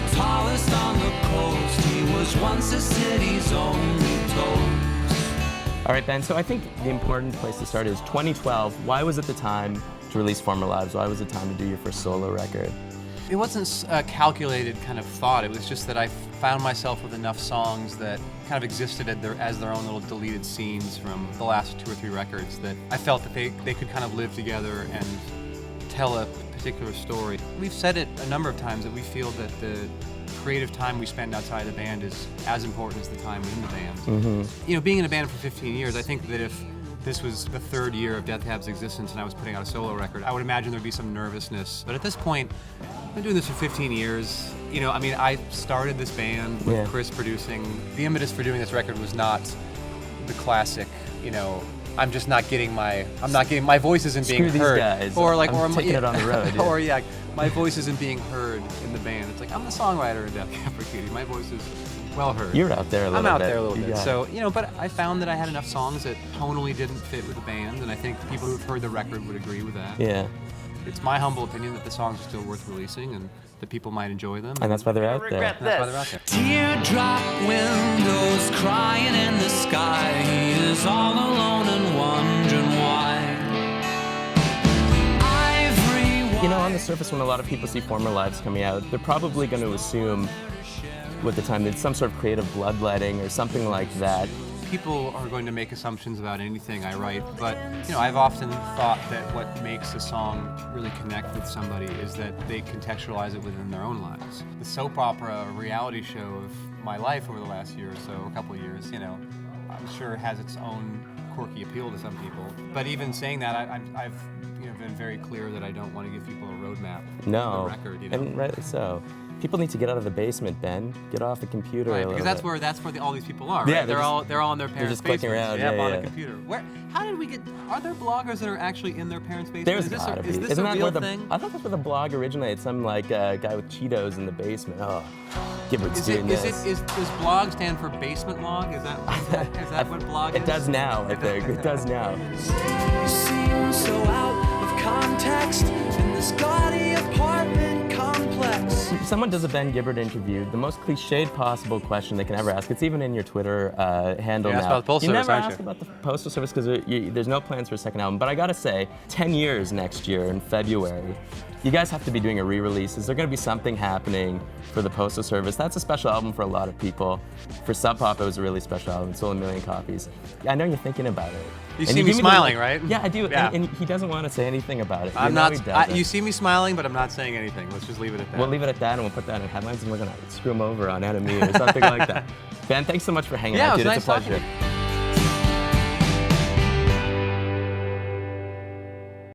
the tallest on the coast. He was once the city's only toast. All right, Ben, so I think the important place to start is 2012. Why was it the time to release Former Lives? Why was it time to do your first solo record? It wasn't a calculated kind of thought. It was just that I found myself with enough songs that kind of existed as their own little deleted scenes from the last 2 or 3 records that I felt that they could kind of live together and tell a particular story. We've said it a number of times that we feel that the creative time we spend outside the band is as important as the time in the band. Mm-hmm. You know, being in a band for 15 years, I think that if this was the 3rd year of Death Hab's existence and I was putting out a solo record, I would imagine there'd be some nervousness. But at this point, I've been doing this for 15 years. You know, I mean, I started this band with Chris producing. The impetus for doing this record was not the classic, you know, my voice isn't being Screw heard. these guys. I'm taking it on the road. Or my voice isn't being heard in the band. It's like, I'm the songwriter in Death Cab for Cutie. My voice is well heard. You're out there a little bit. I'm out there a little bit. Yeah. So, you know, but I found that I had enough songs that tonally didn't fit with the band, and I think people who've heard the record would agree with that. Yeah. It's my humble opinion that the songs are still worth releasing and that people might enjoy them. And that's why they're out there. That's why they're out there. Teardrop windows crying in the sky. He is all alone and wondering why. You know, on the surface, when a lot of people see Former Lives coming out, they're probably going to assume with the time that it's some sort of creative bloodletting or something like that. People are going to make assumptions about anything I write, but you know, I've often thought that what makes a song really connect with somebody is that they contextualize it within their own lives. The soap opera reality show of my life over the last year or so, a couple of years, you know, I'm sure has its own quirky appeal to some people. But even saying that, I've been very clear that I don't want to give people a roadmap for the record. You know? And rightly so. People need to get out of the basement, Ben. Get off the computer. Right, a little because bit. that's where all these people are. Right? Yeah, they're all on their parents' just clicking basements. around. On a computer. How did we get? Are there bloggers that are actually in their parents' basement? There's gotta be. Is this Isn't a that real where thing? I thought that's where the blog originated. Some like guy with Cheetos in the basement. Oh, Gibbard's doing this. Does blog stand for basement log? Is that what blog is? It does now. I think it does now. You seem so out of context in this gaudy apartment complex. If someone does a Ben Gibbard interview, the most cliched possible question they can ever ask, it's even in your Twitter handle now. Ask about the Postal Service, never ask about the Postal Service because there's no plans for a second album. But I gotta say, 10 years next year in February, you guys have to be doing a re-release. Is there going to be something happening for the Postal Service? That's a special album for a lot of people. For Sub Pop, it was a really special album. It sold 1 million copies. I know you're thinking about it. You see me smiling, right? Yeah, I do. Yeah. And he doesn't want to say anything about it. I'm know not. he doesn't. You see me smiling, but I'm not saying anything. Let's just leave it at that. We'll leave it at that, and we'll put that in headlines, and we're going to screw him over on Enemy or something like that. Ben, thanks so much for hanging out, dude. It was It's nice a pleasure. talking to you.